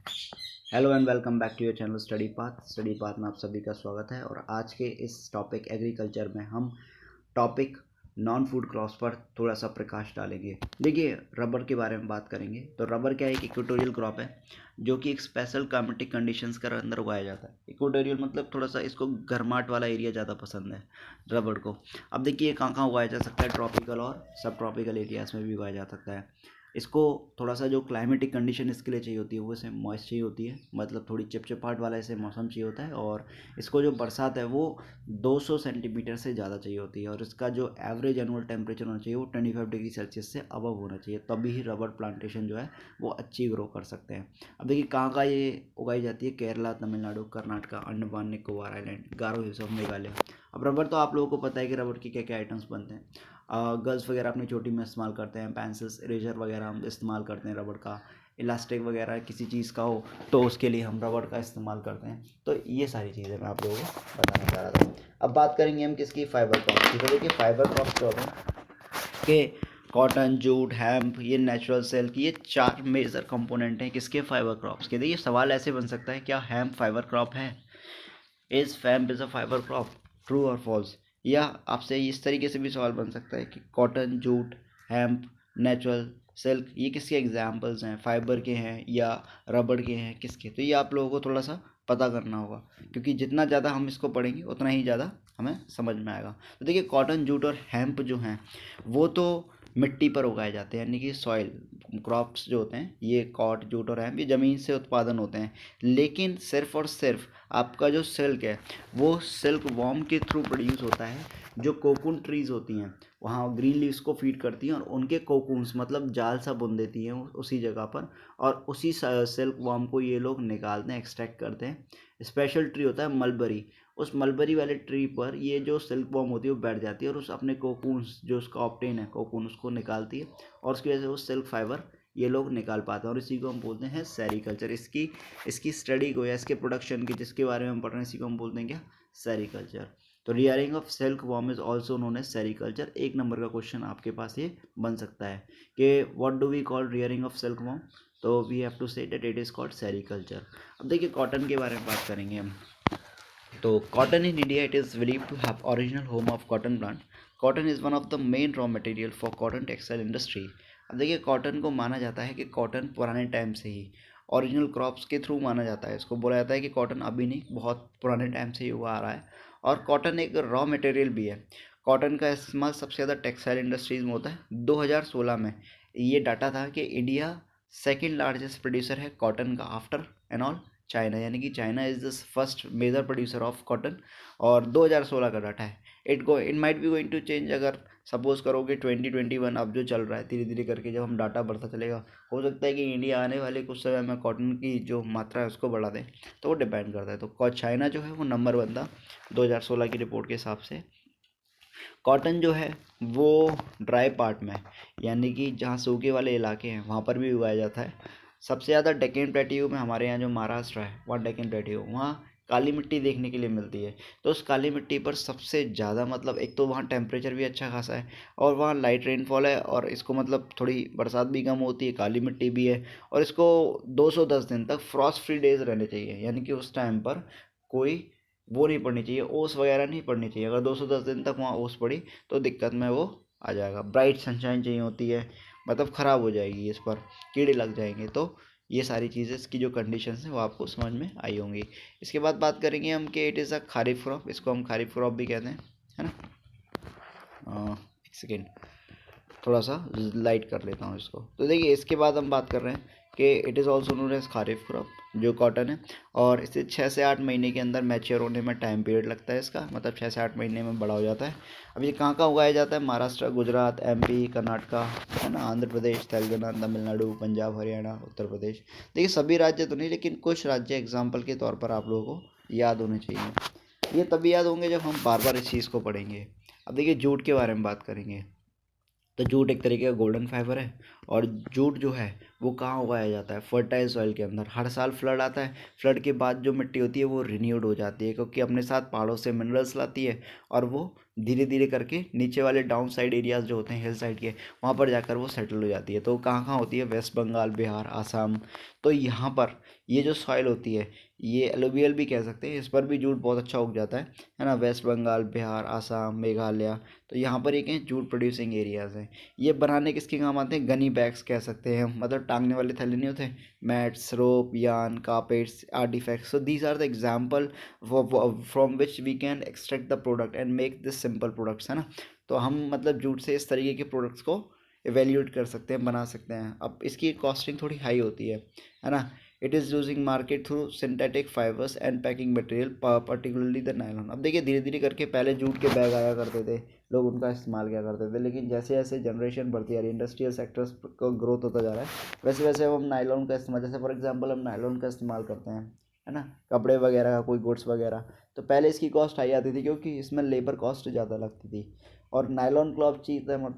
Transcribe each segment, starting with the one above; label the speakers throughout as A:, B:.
A: Hello and welcome back to your channel study path में आप सभी का स्वागत है। और आज के इस टॉपिक एग्रीकल्चर में हम टॉपिक नॉन फूड क्रॉप्स पर थोड़ा सा प्रकाश डालेंगे। देखिए, रबर के बारे में बात करेंगे। तो रबर क्या है, एक इक्वेटोरियल क्रॉप है जो कि एक स्पेशल क्लाइमेटिक कंडीशंस के अंदर उगाया जाता है। इक्वेटोरियल मतलब थोड़ा सा इसको गर्माहट वाला एरिया ज़्यादा पसंद है रबर को। अब देखिए कहाँ कहाँ उगाया जा सकता है, ट्रॉपिकल और सब ट्रॉपिकल एरियाज़ में भी उगाया जा सकता है। इसको थोड़ा सा जो क्लाइमेटिक कंडीशन इसके लिए चाहिए होती है वो इसे मॉइस्ट चाहिए होती है, मतलब थोड़ी चिपचिपाहट वाला इसे मौसम चाहिए होता है। और इसको जो बरसात है वो 200 सेंटीमीटर से ज़्यादा चाहिए होती है। और इसका जो एवरेज एनुअल टेम्परेचर होना चाहिए वो 25 डिग्री सेल्सियस से अबव होना चाहिए, तभी ही रबर प्लांटेशन जो है वो अच्छी ग्रो कर सकते हैं। अब देखिए कहाँ कहाँ ये उगाई जाती है, Kerala, Tamil Nadu, Karnataka, Andaman Nicobar island, Garo hills of Meghalaya. अब रबर तो आप लोगों को पता है कि रबर के क्या क्या आइटम्स बनते हैं। गर्ल्स वगैरह अपनी चोटी में इस्तेमाल करते हैं, पेंसिल्स, इरेजर वगैरह हम इस्तेमाल करते हैं रबड़ का। इलास्टिक वगैरह किसी चीज़ का हो तो उसके लिए हम रबड़ का इस्तेमाल करते हैं। तो ये सारी चीज़ें मैं आप लोगों को बताना चाह रहा था। अब बात करेंगे हम किसकी, फाइबर क्रॉप्स की। तो देखिए फाइबर क्रॉप्स जो होते हैं कि कॉटन, जूट, हेम्प, ये नेचुरल सिल्क, ये चार मेजर कंपोनेंट हैं किसके, फाइबर क्रॉप्स के। देखिए सवाल ऐसे बन सकता है, क्या हेम्प फाइबर क्रॉप है? Is hemp is a fibre crop, true और फॉल्स? या आपसे इस तरीके से भी सवाल बन सकता है कि cotton, jute, hemp, natural silk, ये किसके एग्जाम्पल्स हैं, फाइबर के हैं या रबड़ के हैं, किसके? तो ये आप लोगों को थोड़ा सा पता करना होगा, क्योंकि जितना ज़्यादा हम इसको पढ़ेंगे उतना ही ज़्यादा हमें समझ में आएगा। तो देखिए कॉटन, जूट और हेम्प जो हैं वो तो मिट्टी पर उगाए जाते हैं, यानी कि सॉइल क्रॉप्स जो होते हैं, ये कॉट, जूट और हेम्प ये ज़मीन से उत्पादन होते हैं। लेकिन सिर्फ और सिर्फ आपका जो सिल्क है वो सिल्क वॉर्म के थ्रू प्रोड्यूस होता है। जो कोकून ट्रीज होती हैं वहाँ ग्रीन लीव्स को फीड करती हैं और उनके कोकून्स मतलब जाल सा बुन देती हैं उसी जगह पर, और उसी सिल्क वॉर्म को ये लोग निकालते हैं, एक्सट्रैक्ट करते हैं। स्पेशल ट्री होता है मलबरी, उस मलबरी वाले ट्री पर ये जो सिल्क वॉर्म होती है वो बैठ जाती है और उस अपने कोकून्स जो उसका ऑप्टेन है कोकून उसको निकालती है, और उसकी वजह से वो सिल्क फाइबर ये लोग निकाल पाते हैं। और इसी को हम बोलते हैं सेरीकल्चर। इसकी इसकी स्टडी को या इसके प्रोडक्शन की जिसके बारे में हम पढ़ रहे हैं इसी को हम बोलते हैं क्या, सेरीकल्चर। तो rearing of silkworm is also known as sericulture. एक नंबर का क्वेश्चन आपके पास ये बन सकता है कि what do we call rearing of silkworm, तो we have to say that it is called sericulture. अब देखिए कॉटन के बारे में बात करेंगे हम। तो cotton in India it is believe to have original home of cotton plant. Cotton is one of the main raw material for cotton textile industry. अब देखिए कॉटन को माना जाता है कि कॉटन पुराने टाइम से ही ओरिजिनल क्रॉप्स के थ्रू माना जाता है। इसको बोला जाता है कि कॉटन अभी नहीं, बहुत पुराने टाइम से ही हुआ आ रहा है। और कॉटन एक रॉ मटेरियल भी है। कॉटन का इस्तेमाल सबसे ज़्यादा टेक्सटाइल इंडस्ट्रीज में होता है। 2016 में ये डाटा था कि इंडिया सेकेंड लार्जेस्ट प्रोड्यूसर है कॉटन का आफ्टर एंड ऑल चाइना, यानी कि China is the first major producer of cotton. और 2016 का डाटा है। It might be going to change, अगर सपोज करोगे 2021 अब जो चल रहा है, धीरे धीरे करके जब हम डाटा बढ़ता चलेगा हो सकता है कि इंडिया आने वाले कुछ समय में कॉटन की जो मात्रा है उसको बढ़ा दें, तो वो डिपेंड करता है। तो चाइना जो है वो नंबर वन था 2016 की रिपोर्ट के हिसाब से। कॉटन जो है वो ड्राई पार्ट में, यानी कि जहाँ सूखे वाले इलाके हैं वहाँ पर भी उगाया जाता है। सबसे ज़्यादा डेक्कन प्लेट्यू में हमारे यहाँ जो महाराष्ट्र है वहाँ डेक्कन प्लेट्यू, वहाँ काली मिट्टी देखने के लिए मिलती है। तो उस काली मिट्टी पर सबसे ज़्यादा मतलब एक तो वहाँ टेम्परेचर भी अच्छा खासा है और वहाँ लाइट रेनफॉल है, और इसको मतलब थोड़ी बरसात भी कम होती है, काली मिट्टी भी है। और इसको 210 दिन तक फ्रॉस्ट फ्री डेज रहने चाहिए, यानी कि उस टाइम पर कोई वो नहीं पड़नी चाहिए, ओस वगैरह नहीं पड़नी चाहिए। अगर 210 दिन तक वहाँ ओस पड़ी तो दिक्कत में वो आ जाएगा। ब्राइट सनशाइन चाहिए होती है, मतलब ख़राब हो जाएगी, इस पर कीड़े लग जाएंगे। तो ये सारी चीज़ें, इसकी जो कंडीशंस हैं वो आपको समझ में आई होंगी। इसके बाद बात करेंगे हम कि it is a kharif crop, इसको हम खारिफ क्रॉप भी कहते हैं, है ना। एक सेकेंड, थोड़ा सा लाइट कर लेता हूँ इसको। तो देखिए इसके बाद हम बात कर रहे हैं कि it is also known as kharif crop जो कॉटन है। और इसे 6 से 8 महीने के अंदर मैच्योर होने में टाइम पीरियड लगता है इसका, मतलब 6 से 8 महीने में बड़ा हो जाता है। अब ये कहाँ कहाँ उगाया जाता है, महाराष्ट्र, गुजरात, एमपी, कर्नाटका, है ना, आंध्र प्रदेश, तेलंगाना, तमिलनाडु, पंजाब, हरियाणा, उत्तर प्रदेश। देखिए सभी राज्य तो नहीं, लेकिन कुछ राज्य एग्जाम्पल के तौर पर आप लोगों को याद होने चाहिए। ये तभी याद होंगे जब हम बार बार इस चीज़ को पढ़ेंगे। अब देखिए जूट के बारे में बात करेंगे। तो जूट एक तरीके का गोल्डन फाइबर है, और जूट जो है वो कहाँ उगाया जाता है? फर्टाइल सॉइल के अंदर। हर साल फ्लड आता है, फ्लड के बाद जो मिट्टी होती है वो रिन्यूड हो जाती है, क्योंकि अपने साथ पहाड़ों से मिनरल्स लाती है और वो धीरे धीरे करके नीचे वाले डाउन साइड एरियाज जो होते हैं हिल साइड के, वहाँ पर जाकर वो सेटल हो जाती है। तो कहाँ कहाँ होती है? वेस्ट बंगाल, बिहार, आसाम। तो यहाँ पर ये जो सॉइल होती है, ये एलुवियल भी कह सकते हैं, इस पर भी जूट बहुत अच्छा उग जाता है ना। वेस्ट बंगाल, बिहार, आसाम, मेघालय, तो यहाँ पर एक हैं जूट प्रोड्यूसिंग एरियाज हैं। ये बनाने किसके काम आते हैं? गनी बैग्स कह सकते हैं, मतलब टांगने वाले थैले नहीं होते, mats, rope, yarn, carpets, artefacts. So these are the example from which we can extract the product and make this simple products, है ना। तो हम मतलब जूट से इस तरीके के प्रोडक्ट्स को एवेल्यूएट कर सकते हैं, बना सकते हैं। अब इसकी कॉस्टिंग थोड़ी हाई होती है ना। It is using market through synthetic fibres and packing material, particularly the nylon. अब देखिए धीरे धीरे करके पहले जूट के बैग आया करते थे, लोग उनका इस्तेमाल किया करते थे, लेकिन जैसे जैसे जनरेशन बढ़ती आ रही है, इंडस्ट्रियल सेक्टर्स का ग्रोथ होता जा रहा है, वैसे वैसे अब हम नायलॉन का इस्तेमाल, जैसे फॉर एग्जांपल हम नायलॉन का इस्तेमाल करते हैं, है ना, कपड़े वगैरह, कोई गुड्स वगैरह। तो पहले इसकी कॉस्ट हाई आती थी क्योंकि इसमें लेबर कॉस्ट ज़्यादा लगती थी, और नायलॉन क्लॉथ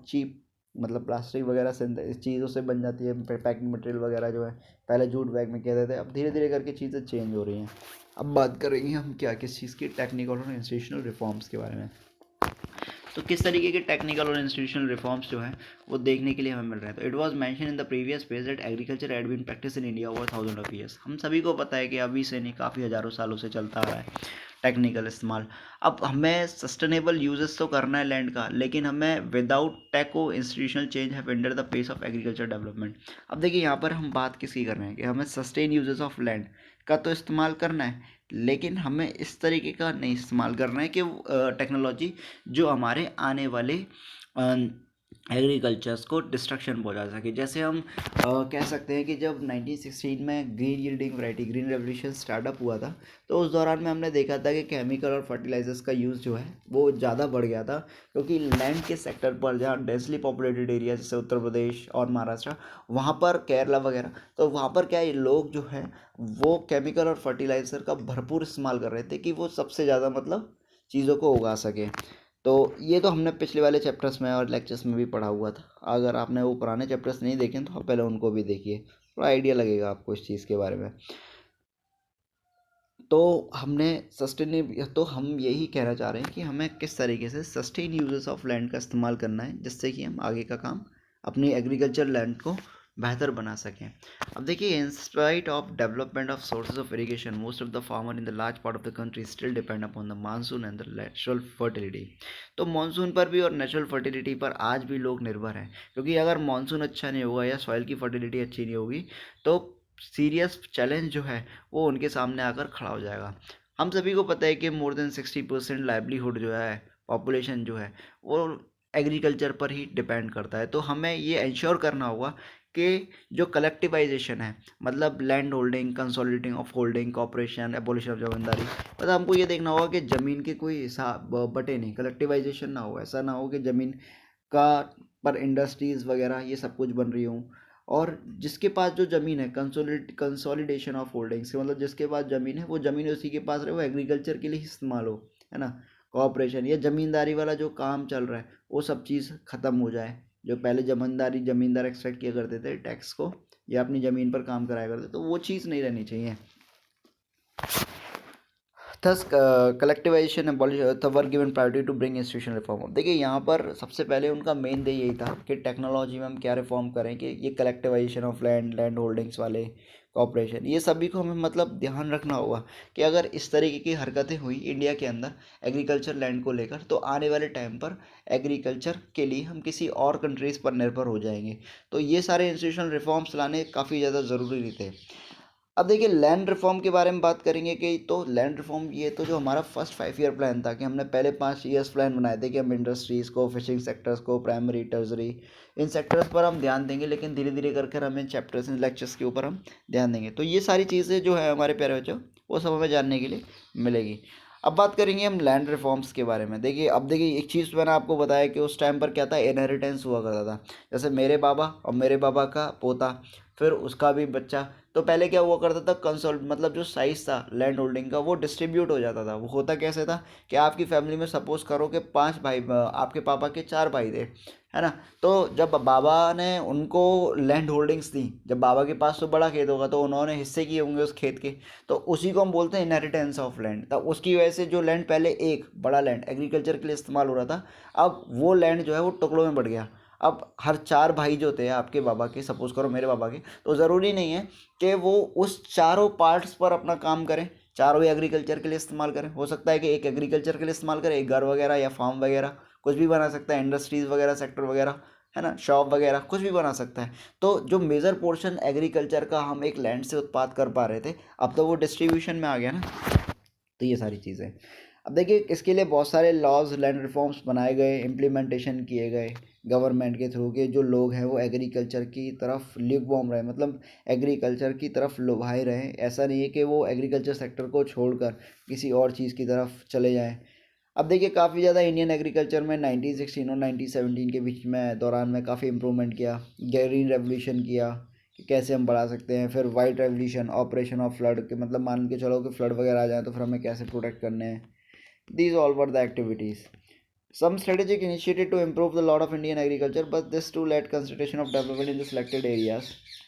A: चीप, मतलब प्लास्टिक वगैरह से इस चीज़ों से बन जाती है। पैकिंग मटेरियल वगैरह जो है पहले जूट बैग में कहते थे, अब धीरे धीरे करके चीज़ें चेंज हो रही हैं। अब बात करेंगे हम क्या, किस चीज़ की? टेक्निकल और इंस्टीट्यूशनल रिफॉर्म्स के बारे में। तो किस तरीके के टेक्निकल और इंस्टीट्यूशनल रिफॉर्म्स जो हैं वो देखने के लिए हमें मिल रहे हैं। तो it was mention in the previous page that agriculture had been practice in India over 1000 of years. हम सभी को पता है कि अभी से नहीं, काफ़ी हज़ारों सालों से चलता आ रहा है टेक्निकल इस्तेमाल। अब हमें सस्टेनेबल यूजेस तो करना है लैंड का, लेकिन हमें विदाउट टेको institutional change have hinder the pace of agriculture development. अब देखिए यहाँ पर हम बात किसकी कर रहे हैं कि हमें सस्टेन यूजेस ऑफ लैंड का तो इस्तेमाल करना है, लेकिन हमें इस तरीके का नहीं इस्तेमाल करना है कि टेक्नोलॉजी जो हमारे आने वाले एग्रीकल्चर्स को डिस्ट्रक्शन पहुंचा सके। जैसे हम कह सकते हैं कि जब 1916 में green yielding variety, green revolution startup हुआ था, तो उस दौरान में हमने देखा था कि केमिकल और फर्टिलाइजर्स का यूज़ जो है वो ज़्यादा बढ़ गया था, क्योंकि लैंड के सेक्टर पर जहाँ डेंसली पॉपुलेटेड एरिया जैसे उत्तर प्रदेश और महाराष्ट्र, वहाँ पर केरला वगैरह, तो वहाँ पर क्या है, लोग जो है वो केमिकल और फर्टिलाइज़र का भरपूर इस्तेमाल कर रहे थे कि वो सबसे ज़्यादा मतलब चीज़ों को उगा सके। तो ये तो हमने पिछले वाले चैप्टर्स में और लेक्चर्स में भी पढ़ा हुआ था। अगर आपने वो पुराने चैप्टर्स नहीं देखे तो आप पहले उनको भी देखिए, थोड़ा आइडिया लगेगा आपको इस चीज़ के बारे में। तो हमने तो हम यही कहना चाह रहे हैं कि हमें किस तरीके से सस्टेन यूजेस ऑफ लैंड का इस्तेमाल करना है, जिससे कि हम आगे का काम अपनी एग्रीकल्चर लैंड को बेहतर बना सकें। अब देखिए, in spite of development of sources of irrigation, most of the farmer in the large part of the country still depend upon the monsoon and the natural fertility. तो मानसून पर भी और नेचुरल फर्टिलिटी पर आज भी लोग निर्भर हैं, क्योंकि अगर मानसून अच्छा नहीं होगा या सॉइल की फर्टिलिटी अच्छी नहीं होगी, तो सीरियस चैलेंज जो है वो उनके सामने आकर खड़ा हो जाएगा। हम सभी को पता है कि मोर देन 60% लाइवलीहुड जो है, पॉपुलेशन जो है, वो एग्रीकल्चर पर ही डिपेंड करता है। तो हमें ये इंश्योर करना होगा कि जो कलेक्टिवाइजेशन है, मतलब land holding, consolidating of holding, cooperation, abolition of zamindari, मतलब हमको ये देखना होगा कि ज़मीन के कोई हिसाब बटे नहीं, कलेक्टिवाइजेशन ना हो। ऐसा ना हो कि ज़मीन का पर इंडस्ट्रीज़ वगैरह ये सब कुछ बन रही हों, और जिसके पास जो ज़मीन है, कंसोलिडेशन ऑफ होल्डिंग्स, मतलब जिसके पास ज़मीन है वो ज़मीन उसी के पास रहे, वो एग्रीकल्चर के लिए ही इस्तेमाल हो, है ना। कॉपरेशन या ज़मींदारी वाला जो काम चल रहा है वो सब चीज़ ख़त्म हो जाए। जो पहले ज़मींदार एक्सट्रैक्ट किया करते थे टैक्स को, या अपनी ज़मीन पर काम कराया करते, तो वो चीज़ नहीं रहनी चाहिए। Thus collectivisation were given priority to bring institution reform. अब देखिए यहाँ पर सबसे पहले उनका मेन ध्येय यही था कि टेक्नोलॉजी में हम क्या रिफॉर्म करें, कि ये कलेक्टिवाइजेशन ऑफ लैंड होल्डिंग्स वाले, कॉपरेशन, ये सभी को हमें मतलब ध्यान रखना होगा कि अगर इस तरीके की हरकतें हुई इंडिया के अंदर एग्रीकल्चर लैंड को लेकर, तो आने वाले टाइम पर एग्रीकल्चर के लिए हम किसी और कंट्रीज़ पर निर्भर हो जाएंगे। तो ये सारे इंस्टीट्यूशनल रिफॉर्म्स लाने काफ़ी ज़्यादा ज़रूरी थे। अब देखिए लैंड रिफॉर्म के बारे में बात करेंगे कि तो लैंड रिफॉर्म ये तो जो हमारा फर्स्ट 5 ईयर प्लान था, कि हमने पहले 5 ईयर्स प्लान बनाए थे कि हम इंडस्ट्रीज़ को, फिशिंग सेक्टर्स को, प्राइमरी, टर्सरी, इन सेक्टर्स पर हम ध्यान देंगे, लेकिन धीरे धीरे कर हम इन चैप्टर्स, इन लेक्चर्स के ऊपर हम ध्यान देंगे। तो ये सारी चीज़ें जो है हमारे प्यारे बच्चों, वो सब हमें जानने के लिए मिलेगी। अब बात करेंगे हम लैंड रिफॉर्म्स के बारे में। देखिए अब देखिए, एक चीज़ मैंने आपको बताया कि उस टाइम पर क्या था, इनहेरिटेंस हुआ करता था। जैसे मेरे बाबा और मेरे बाबा का पोता, फिर उसका भी बच्चा। तो पहले क्या हुआ करता था, कंसोल मतलब जो साइज था लैंड होल्डिंग का वो डिस्ट्रीब्यूट हो जाता था। वो होता कैसे था कि आपकी फैमिली में सपोज करो कि 5 भाई, आपके पापा के 4 भाई थे, है ना। तो जब बाबा ने उनको लैंड होल्डिंग्स दी, जब बाबा के पास तो बड़ा खेत होगा तो उन्होंने हिस्से किए होंगे उस खेत के, तो उसी को हम बोलते हैं इनहेरिटेंस ऑफ लैंड। तब उसकी वजह से जो लैंड पहले एक बड़ा लैंड एग्रीकल्चर के लिए इस्तेमाल हो रहा था, अब वो लैंड जो है वो टुकड़ों में बढ़ गया। अब हर 4 भाई जो थे आपके बाबा के, सपोज करो मेरे बाबा के, तो ज़रूरी नहीं है कि वो उस चारों पार्ट्स पर अपना काम करें, चारों ही एग्रीकल्चर के लिए इस्तेमाल करें। हो सकता है कि एक एग्रीकल्चर के लिए इस्तेमाल करें, एक घर वगैरह या फार्म वगैरह कुछ भी बना सकता है, इंडस्ट्रीज़ वगैरह सेक्टर वगैरह, है ना, शॉप वगैरह कुछ भी बना सकता है। तो जो मेजर पोर्शन एग्रीकल्चर का हम एक लैंड से उत्पाद कर पा रहे थे, अब तो वो डिस्ट्रीब्यूशन में आ गया ना। तो ये सारी चीज़ें, अब देखिए इसके लिए बहुत सारे लॉज लैंड रिफॉर्म्स बनाए गए, इम्प्लीमेंटेशन किए गए गवर्नमेंट के थ्रू, के जो लोग हैं वो एग्रीकल्चर की तरफ ल्यूकवार्म रहे, मतलब एग्रीकल्चर की तरफ लुभाए रहें। ऐसा नहीं है कि वो एग्रीकल्चर सेक्टर को छोड़कर किसी और चीज़ की तरफ चले जाएं। अब देखिए काफ़ी ज़्यादा इंडियन एग्रीकल्चर में 1916 और 1917 के बीच में दौरान में काफ़ी इम्प्रूवमेंट किया, ग्रीन रेवोल्यूशन किया कि कैसे हम बढ़ा सकते हैं, फिर white revolution, operation of flood के, मतलब मान के चलो कि फ्लड वगैरह आ जाए तो फिर हमें कैसे प्रोटेक्ट करने हैं। These all were the activities. Some strategic initiated to improve the lot of Indian agriculture but this to late concentration of development in the selected areas.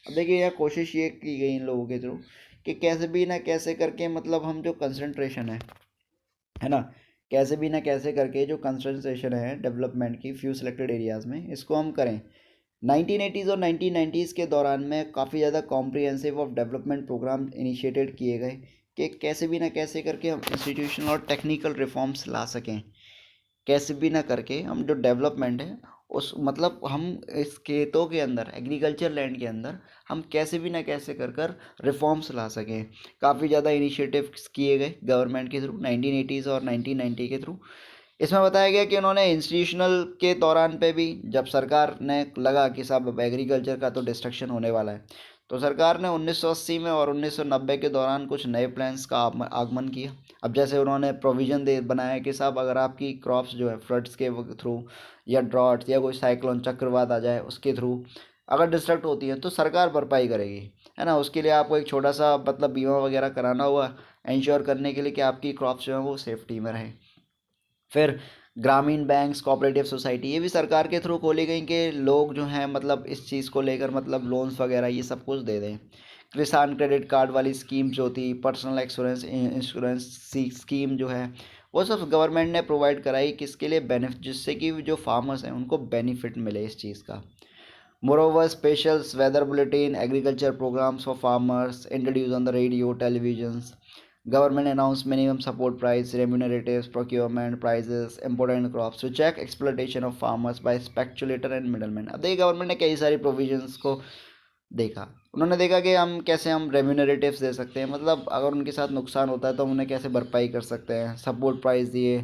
A: अब देखिए यह कोशिश ये की गई इन लोगों के थ्रू कि कैसे भी ना कैसे करके, मतलब हम जो कंसंट्रेशन है ना, कैसे भी ना कैसे करके जो कंसंट्रेशन है डेवलपमेंट की फ्यू सिलेक्टेड एरियाज़ में, इसको हम करें। 1980s और 1990s के दौरान में काफ़ी ज़्यादा comprehensive of development programme initiated किए गए कि कैसे भी ना कैसे करके हम इंस्टीट्यूशनल और टेक्निकल रिफॉर्म्स ला सकें। कैसे भी ना करके हम जो डेवलपमेंट है उस, मतलब हम इस खेतों के अंदर, एग्रीकल्चर लैंड के अंदर हम कैसे भी ना कैसे कर कर रिफॉर्म्स ला सकें। काफ़ी ज़्यादा इनिशिएटिव्स किए गए गवर्नमेंट के थ्रू 1980s और 1990 के थ्रू। इसमें बताया गया कि उन्होंने इंस्टीट्यूशनल के दौरान पे भी, जब सरकार ने लगा कि साहब अब एग्रीकल्चर का तो डिस्ट्रक्शन होने वाला है, तो सरकार ने 1980 में और 1990 के दौरान कुछ नए प्लान्स का आगमन किया। अब जैसे उन्होंने प्रोविज़न दे बनाया कि साहब अगर आपकी क्रॉप्स जो है फ्लड्स के थ्रू या ड्रॉट्स या कोई साइक्लोन चक्रवात आ जाए उसके थ्रू अगर डिस्ट्रक्ट होती है तो सरकार भरपाई करेगी, है ना। उसके लिए आपको एक छोटा सा मतलब बीमा वगैरह कराना हुआ, इंश्योर करने के लिए कि आपकी क्रॉप्स जो है वो सेफ्टी में रहें। फिर ग्रामीण बैंक्स, कोऑपरेटिव सोसाइटी, ये भी सरकार के थ्रू खोली गई कि लोग जो हैं मतलब इस चीज़ को लेकर मतलब लोन्स वगैरह ये सब कुछ दे दें। किसान क्रेडिट कार्ड वाली स्कीम जो थी, पर्सनल एक्सोरेंस इंश्योरेंस स्कीम जो है, वो सब गवर्नमेंट ने प्रोवाइड कराई, किसके लिए, बेनिफिट, जिससे कि जो फार्मर्स हैं उनको बेनिफिट मिले इस चीज़ का। Moreover, special weather bulletin, agriculture programs for farmers introduced on the radio, televisions. Government announced minimum support price, remuneratives, procurement prices, important crops to check exploitation of farmers by speculator and middlemen. अब देखिए government ने कई सारी provisions को देखा। उन्होंने देखा कि हम कैसे हम रेम्यूनरेटिव्स दे सकते हैं, मतलब अगर उनके साथ नुकसान होता है तो हम उन्हें कैसे भरपाई कर सकते हैं। सपोर्ट प्राइस दिए,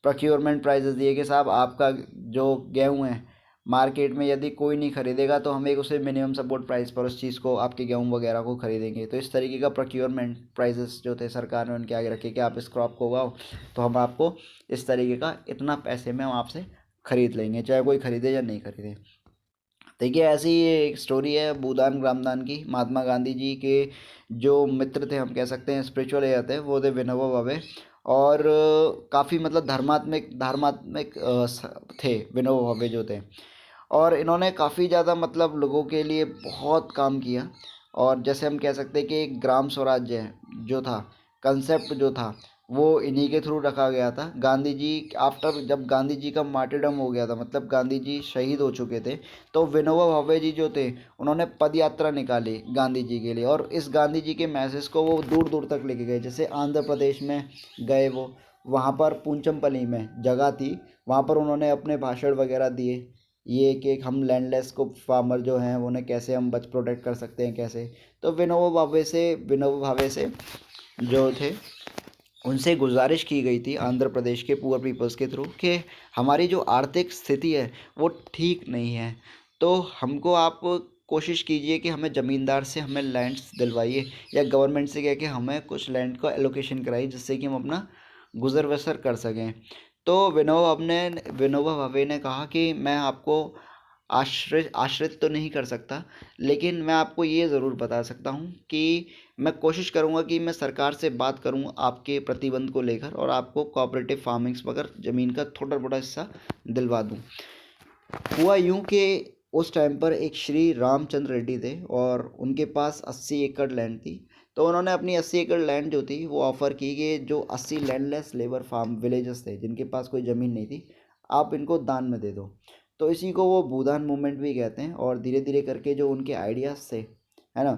A: प्रोक्योरमेंट प्राइजेस दिए कि साहब आपका जो गेहूँ है मार्केट में यदि कोई नहीं खरीदेगा तो हम एक उसे मिनिमम सपोर्ट प्राइस पर उस चीज़ को, आपके गेहूँ वगैरह को खरीदेंगे। तो इस तरीके का प्रोक्योरमेंट प्राइजेस जो थे सरकार ने उनके आगे रखे कि आप इस क्रॉप को उगाओ तो हम आपको इस तरीके का इतना पैसे में हम आपसे खरीद लेंगे, चाहे कोई खरीदे या नहीं खरीदे। देखिए ऐसी एक स्टोरी है भूदान ग्रामदान की। महात्मा गांधी जी के जो मित्र थे, हम कह सकते हैं स्पिरिचुअल एयर थे, वो थे विनोबा भावे। और काफ़ी मतलब धर्मात्मक धर्मात्मक थे विनोबा भावे जो थे। और इन्होंने काफ़ी ज़्यादा मतलब लोगों के लिए बहुत काम किया। और जैसे हम कह सकते हैं कि एक ग्राम स्वराज्य जो था, कंसेप्ट जो था, वो इन्हीं के थ्रू रखा गया था। गांधी जी आफ्टर, जब गांधी जी का मार्टिरडम हो गया था, मतलब गांधी जी शहीद हो चुके थे, तो विनोबा भावे जी जो थे उन्होंने पद यात्रा निकाली गांधी जी के लिए, और इस गांधी जी के मैसेज को वो दूर दूर तक लेके गए। जैसे आंध्र प्रदेश में गए वो, वहाँ पर पूंचमपल्ली में जगह थी, वहाँ पर उन्होंने अपने भाषण वगैरह दिए, ये कि हम लैंडलेस को फार्मर जो हैं उन्हें कैसे हम बच प्रोटेक्ट कर सकते हैं कैसे। तो विनोबा भावे से जो थे उनसे गुजारिश की गई थी आंध्र प्रदेश के पुअर पीपल्स के थ्रू कि हमारी जो आर्थिक स्थिति है वो ठीक नहीं है, तो हमको आप कोशिश कीजिए कि हमें ज़मींदार से हमें लैंड्स दिलवाइए, या गवर्नमेंट से कह के हमें कुछ लैंड का एलोकेशन कराइए जिससे कि हम अपना गुजर बसर कर सकें। तो विनोबा भावे ने कहा कि मैं आपको आश्रित तो नहीं कर सकता, लेकिन मैं आपको ये ज़रूर बता सकता हूँ कि मैं कोशिश करूँगा कि मैं सरकार से बात करूँ आपके प्रतिबंध को लेकर, और आपको कोऑपरेटिव फार्मिंग्स वगैरह ज़मीन का थोड़ा बड़ा हिस्सा दिलवा दूँ। हुआ यूं कि उस टाइम पर एक श्री रामचंद्र रेड्डी थे और उनके पास 80 एकड़ लैंड थी। तो उन्होंने अपनी 80 एकड़ लैंड जो थी वो ऑफ़र की कि जो 80 लैंडलेस लेबर फार्म विलेजेस थे जिनके पास कोई ज़मीन नहीं थी, आप इनको दान में दे दो। तो इसी को वो भूदान मूवमेंट भी कहते हैं। और धीरे धीरे करके जो उनके आइडियाज़ थे, है ना,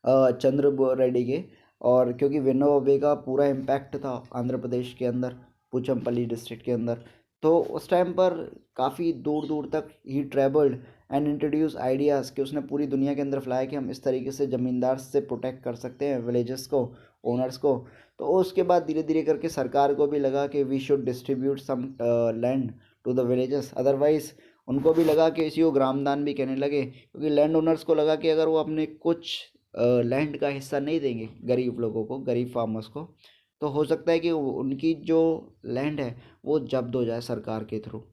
A: रेड्डी के, और क्योंकि विनोबा का पूरा इम्पैक्ट था आंध्र प्रदेश के अंदर, पुचमपल्ली डिस्ट्रिक्ट के अंदर, तो उस टाइम पर काफ़ी दूर दूर तक ही ट्रेवल्ड एंड इंट्रोड्यूस आइडियाज़ कि उसने पूरी दुनिया के अंदर फैलाया कि हम इस तरीके से ज़मींदार से प्रोटेक्ट कर सकते हैं विलेजेस को, ओनर्स को। तो उसके बाद धीरे धीरे करके सरकार को भी लगा कि we should distribute some land to the villages, otherwise उनको भी लगा कि इसी को ग्रामदान भी कहने लगे, क्योंकि लैंड ओनर्स को लगा कि अगर वो अपने कुछ लैंड का हिस्सा नहीं देंगे गरीब लोगों को, गरीब फार्मर्स को, तो हो सकता है कि उनकी जो लैंड है वो जब्त हो जाए सरकार के थ्रू।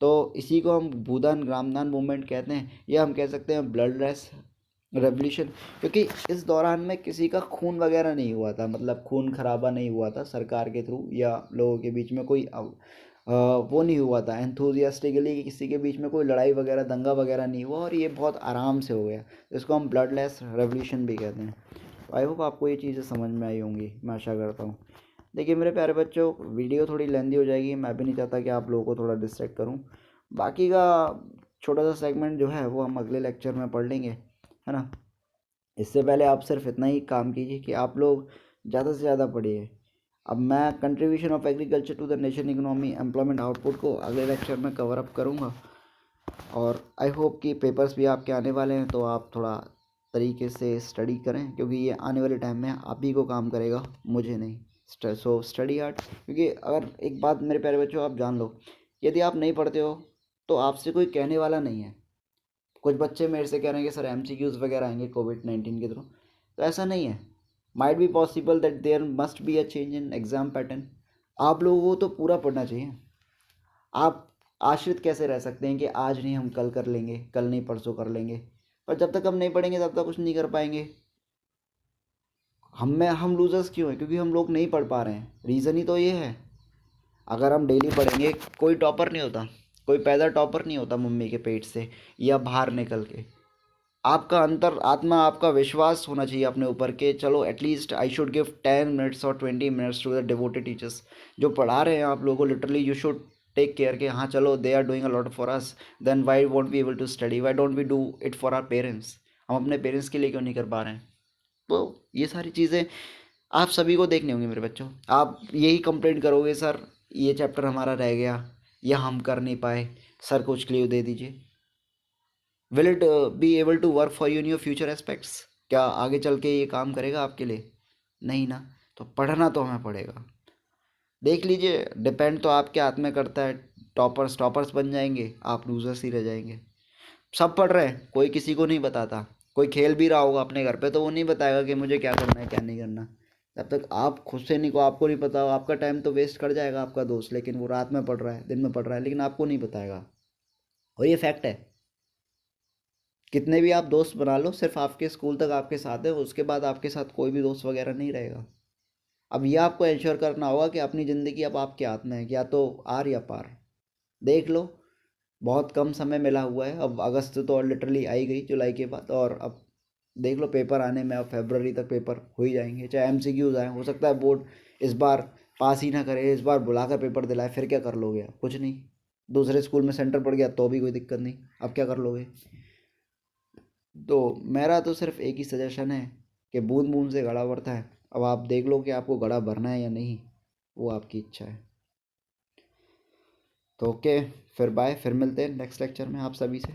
A: तो इसी को हम भूदान ग्रामदान मूवमेंट कहते हैं, या हम कह सकते हैं ब्लडलेस रेवोल्यूशन, क्योंकि इस दौरान में किसी का खून वगैरह नहीं हुआ था, मतलब खून खराबा नहीं हुआ था सरकार के थ्रू, या लोगों के बीच में कोई वो नहीं हुआ था एंथुजियास्टिकली कि किसी के बीच में कोई लड़ाई वगैरह दंगा वगैरह नहीं हुआ, और ये बहुत आराम से हो गया। इसको हम ब्लडलेस रेवोल्यूशन भी कहते हैं। आई होप आपको ये चीज़ें समझ में आई होंगी, मैं आशा करता हूँ। देखिए मेरे प्यारे बच्चों, वीडियो थोड़ी लेंदी हो जाएगी, मैं भी नहीं चाहता कि आप लोगों को थोड़ा डिस्ट्रैक्ट करूँ। बाकी का छोटा सा सेगमेंट जो है वो हम अगले लेक्चर में पढ़ लेंगे, है ना। इससे पहले आप सिर्फ इतना ही काम कीजिए कि आप लोग ज़्यादा से ज़्यादा पढ़िए। अब मैं contribution of agriculture to the nation economy employment output को अगले लेक्चर में कवर अप करूँगा। और आई होप कि पेपर्स भी आपके आने वाले हैं, तो आप थोड़ा तरीके से स्टडी करें, क्योंकि ये आने वाले टाइम में आप ही को काम करेगा, मुझे नहीं। सो स्टडी हार्ड, क्योंकि अगर एक बात मेरे प्यारे बच्चों आप जान लो, यदि आप नहीं पढ़ते हो तो आपसे कोई कहने वाला नहीं है। कुछ बच्चे मेरे से कह रहे हैं कि सर MCQs वगैरह आएंगे कोविड-19 के थ्रू, तो ऐसा नहीं है। Might be possible that there must be a change in exam pattern. आप लोगों को तो पूरा पढ़ना चाहिए। आप आश्रित कैसे रह सकते हैं कि आज नहीं हम कल कर लेंगे, कल नहीं परसों कर लेंगे, पर जब तक हम नहीं पढ़ेंगे तब तक कुछ नहीं कर पाएंगे। हम लूजर्स क्यों हैं? क्योंकि हम लोग नहीं पढ़ पा रहे हैं, रीज़न ही तो ये है। अगर हम डेली पढ़ेंगे, कोई टॉपर नहीं होता, कोई पैदा टॉपर नहीं होता मम्मी के पेट से या बाहर निकल के। आपका अंतर आत्मा, आपका विश्वास होना चाहिए अपने ऊपर के चलो at least I should give 10 minutes और 20 minutes to the devoted teachers जो पढ़ा रहे हैं आप लोगों को। Literally you should take care के हाँ चलो they are doing a lot for us, then why won't be able to study, why don't we do it for our parents. हम अपने पेरेंट्स के लिए क्यों नहीं कर पा रहे हैं? तो ये सारी चीज़ें आप सभी को देखनी होंगी मेरे बच्चों। आप यही कंप्लेंट करोगे सर ये चैप्टर हमारा रह गया या हम कर नहीं पाए, सर कुछ क्लियर दे दीजिए। Will it be able to work for you in your future aspects? क्या आगे चल के ये काम करेगा आपके लिए? नहीं ना। तो पढ़ना तो हमें पड़ेगा। देख लीजिए, डिपेंड तो आपके हाथ में करता है। टॉपर्स टॉपर्स बन जाएंगे, आप लूजर्स ही रह जाएंगे। सब पढ़ रहे हैं, कोई किसी को नहीं बताता। कोई खेल भी रहा होगा अपने घर पे तो वो नहीं बताएगा कि मुझे क्या करना है क्या नहीं करना। जब तक आप खुद से नहीं को आपको नहीं पता, आपका टाइम तो वेस्ट कर जाएगा आपका दोस्त, लेकिन वो रात में पढ़ रहा है, दिन में पढ़ रहा है, लेकिन आपको नहीं बताएगा। और ये फैक्ट है। कितने भी आप दोस्त बना लो, सिर्फ आपके स्कूल तक आपके साथ है, उसके बाद आपके साथ कोई भी दोस्त वगैरह नहीं रहेगा। अब ये आपको इंश्योर करना होगा कि अपनी ज़िंदगी अब आपके हाथ में है, या तो आर या पार। देख लो, बहुत कम समय मिला हुआ है। अब अगस्त तो लिटरली आई गई, जुलाई के बाद, और अब देख लो पेपर आने में, अब फरवरी तक पेपर हो ही जाएंगे। चाहे MCQs आए, हो सकता है बोर्ड इस बार पास ही ना करे, इस बार बुलाकर पेपर दिलाए, फिर क्या कर लोगे आप? कुछ नहीं। दूसरे स्कूल में सेंटर पड़ गया तो भी कोई दिक्कत नहीं, अब क्या कर लोगे? तो मेरा तो सिर्फ एक ही सजेशन है कि बूंद बूंद से घड़ा भरता है। अब आप देख लो कि आपको घड़ा भरना है या नहीं, वो आपकी इच्छा है। तो ओके, फिर बाय, फिर मिलते हैं नेक्स्ट लेक्चर में आप सभी से।